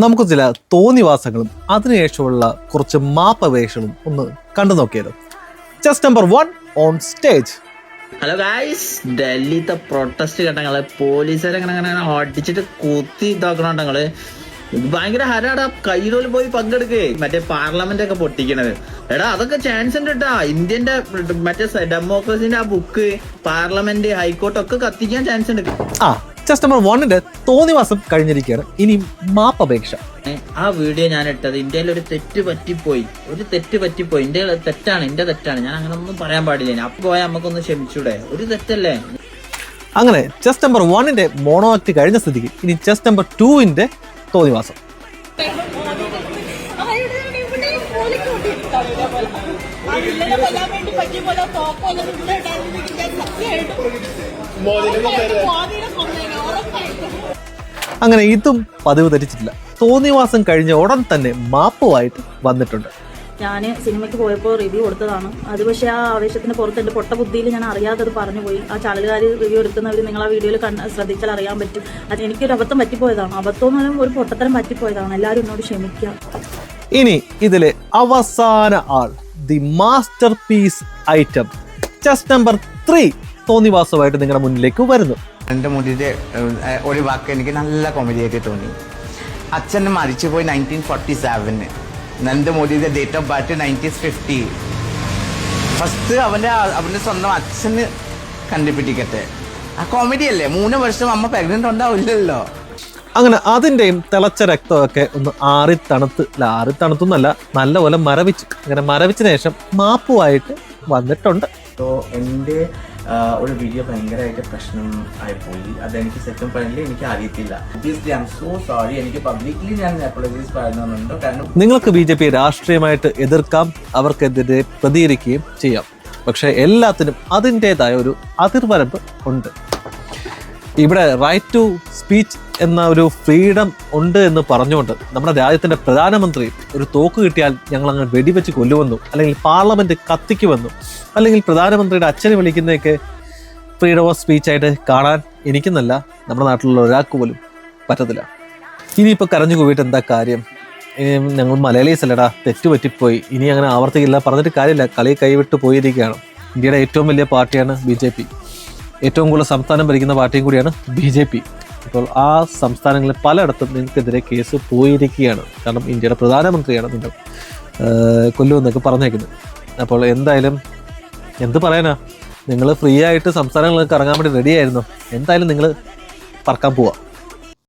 നമുക്ക് ചില തോന്നിവാസങ്ങളും അതിനുശേഷമുള്ള കുറച്ച് മാപ്പപേക്ഷകളും ഒന്ന് കണ്ടു നോക്കിയാലോ. Just number 1 on stage. Hello guys, ഡൽഹിത്തെ പ്രൊട്ടസ്റ്റ് കേട്ടങ്ങള് പോലീസുകാരെ അങ്ങനെ ഓടിച്ചിട്ട് കുത്തി ഇതാക്കണോണ്ട് ഞങ്ങള് ഭയങ്കര ഹരാടാ. കയ്യിലോല് പോയി പങ്കെടുക്കേ, മറ്റേ പാർലമെന്റ് ഒക്കെ പൊട്ടിക്കണത്. എടാ അതൊക്കെ ചാൻസ് ഉണ്ട് കേട്ടാ. ഇന്ത്യന്റെ മറ്റേ ഡെമോക്രസിന്റെ ആ ബുക്ക്, പാർലമെന്റ്, ഹൈക്കോർട്ട് ഒക്കെ കത്തിക്കാൻ ചാൻസ് ഉണ്ട്. ജസ്റ്റ് നമ്പർ 1ന്റെ തോന്നിവാസം കഴിഞ്ഞിരിക്കുകയാണ്. ഇനി മാപ്പപേക്ഷ. ആ വീഡിയോ ഞാൻ ഇട്ടത് ഇന്ത്യയിൽ ഒരു തെറ്റ് പറ്റിപ്പോയി. ഇന്ത്യ എന്റെ തെറ്റാണ്. ഞാൻ അങ്ങനെ ഒന്നും പറയാൻ പാടില്ല. അപ്പൊ പോയാൽ നമുക്കൊന്ന് ക്ഷമിച്ചൂടെ? ഒരു തെറ്റല്ലേ? അങ്ങനെ ജസ്റ്റ് നമ്പർ 1ന്റെ മോണോ ആക്ട് കഴിഞ്ഞ സ്ഥിതിക്ക് ഇനി ജസ്റ്റ് നമ്പർ 2ന്റെ തോന്നിവാസം. അങ്ങനെ ഇതും പതിവ് തെറ്റിച്ചിട്ടില്ല. തോന്നിവാസം കഴിഞ്ഞ ഉടൻ തന്നെ മാപ്പുമായിട്ട് വന്നിട്ടുണ്ട്. ഞാൻ സിനിമയ്ക്ക് പോയപ്പോൾ റിവ്യൂ കൊടുത്തതാണ്. അത് പക്ഷേ ആ ആവേശത്തിന് പുറത്ത് എൻ്റെ പൊട്ട ബുദ്ധിയിൽ ഞാൻ അറിയാതെ അത് പറഞ്ഞു പോയി. ആ ചാനലുകാർ റിവ്യൂ എടുക്കുന്നവർ നിങ്ങൾ ആ വീഡിയോയിൽ ശ്രദ്ധിച്ചാൽ അറിയാൻ പറ്റും. അത് എനിക്കൊരു അബദ്ധം പറ്റിപ്പോയതാണ്. അബദ്ധം എന്ന് പറയുമ്പോൾ ഒരു പൊട്ടത്തരം പറ്റിപ്പോയതാണ്. എല്ലാവരും എന്നോട് ക്ഷമിക്കാം. ഇനി ഇതിലെ അവസാന ആൾ, the masterpiece item, just number 3 തോന്നിവാസമായിട്ട് നിങ്ങളുടെ മുന്നിലേക്ക് വരുന്നു. എൻ്റെ മുടിയുടെ ഒരു വാക്ക് എനിക്ക് നല്ല കോമഡി ആയിട്ട് തോന്നി. അച്ഛൻ മരിച്ചുപോയി 1947. എൻ്റെ മോദിയുടെ ഡേറ്റ് ഓഫ് ബർത്ത് 1950. ഫസ്റ്റ് അവൻ്റെ സ്വന്തം അച്ഛന് കണ്ടുപിടിക്കട്ടെ. ആ കോമഡി അല്ലേ? 3 വർഷം അമ്മ പ്രഗ്നന്റ് ഉണ്ടാവില്ലല്ലോ. അങ്ങനെ അതിൻ്റെയും തിളച്ച രക്തമൊക്കെ ഒന്ന് ആറിത്തണുത്തുന്നല്ല, നല്ലപോലെ മരവിച്ചു. അങ്ങനെ മരവിച്ചതിന് ശേഷം മാപ്പുമായിട്ട് വന്നിട്ടുണ്ട്. എൻ്റെ ഒരു വീഡിയോ ഭയങ്കരമായിട്ട് പ്രശ്നം ആയിപ്പോയി. അതെനിക്ക് സെക്കൻഡ് പറഞ്ഞില്ല, എനിക്ക് അറിയത്തില്ല. Obviously I M so sorry. എനിക്ക് പബ്ലിക്കലി ഞാൻ അപ്പോളജൈസ് പറയുന്നുണ്ട്. കാരണം നിങ്ങൾക്ക് BJP രാഷ്ട്രീയമായിട്ട് എതിർക്കാം, അവർക്കെതിരെ പ്രതികരിക്കുകയും ചെയ്യാം. പക്ഷെ എല്ലാത്തിനും അതിൻ്റെതായ ഒരു അതിർവരമ്പ് ഉണ്ട്. ഇവിടെ റൈറ്റ് ടു സ്പീച്ച് എന്ന ഒരു ഫ്രീഡം ഉണ്ട് എന്ന് പറഞ്ഞുകൊണ്ട് നമ്മുടെ രാജ്യത്തിൻ്റെ പ്രധാനമന്ത്രി ഒരു തോക്ക് കിട്ടിയാൽ ഞങ്ങൾ അങ്ങ് വെടിവെച്ച് കൊല്ലുമെന്നു, അല്ലെങ്കിൽ പാർലമെന്റ് കത്തിക്കുമെന്നു, അല്ലെങ്കിൽ പ്രധാനമന്ത്രിയുടെ അച്ഛനെ വിളിക്കുന്നതൊക്കെ ഫ്രീഡം ഓഫ് സ്പീച്ചായിട്ട് കാണാൻ എനിക്കെന്നല്ല നമ്മുടെ നാട്ടിലുള്ള ഒരാൾക്ക് പോലും പറ്റത്തില്ല. ഇനിയിപ്പോൾ കരഞ്ഞു കൂവിയിട്ട് എന്താ കാര്യം? ഞങ്ങൾ മലയാളീസ് അല്ലടാ, തെറ്റുപറ്റിപ്പോയി, ഇനി അങ്ങനെ ആവർത്തിക്കില്ല പറഞ്ഞിട്ട് കാര്യമില്ല. കളി കൈവിട്ട് പോയിരിക്കുകയാണ്. ഇന്ത്യയുടെ ഏറ്റവും വലിയ പാർട്ടിയാണ് BJP. ഏറ്റവും കൂടുതൽ സംസ്ഥാനം ഭരിക്കുന്ന പാർട്ടിയും കൂടിയാണ് BJP. ഇപ്പോൾ ആ സംസ്ഥാനങ്ങളിൽ പലയിടത്തും നിങ്ങൾക്കെതിരെ കേസ് പോയിരിക്കുകയാണ്. കാരണം ഇന്ത്യയുടെ പ്രധാനമന്ത്രിയാണ് നിങ്ങൾ കൊല്ലുമെന്നൊക്കെ പറഞ്ഞേക്കുന്നത്. അപ്പോൾ എന്തായാലും എന്ത് പറയാനാ, നിങ്ങൾ ഫ്രീ ആയിട്ട് സംസ്ഥാനങ്ങളിലേക്ക് ഇറങ്ങാൻ വേണ്ടി റെഡി ആയിരുന്നു. എന്തായാലും നിങ്ങൾ പറക്കാൻ പോവാം.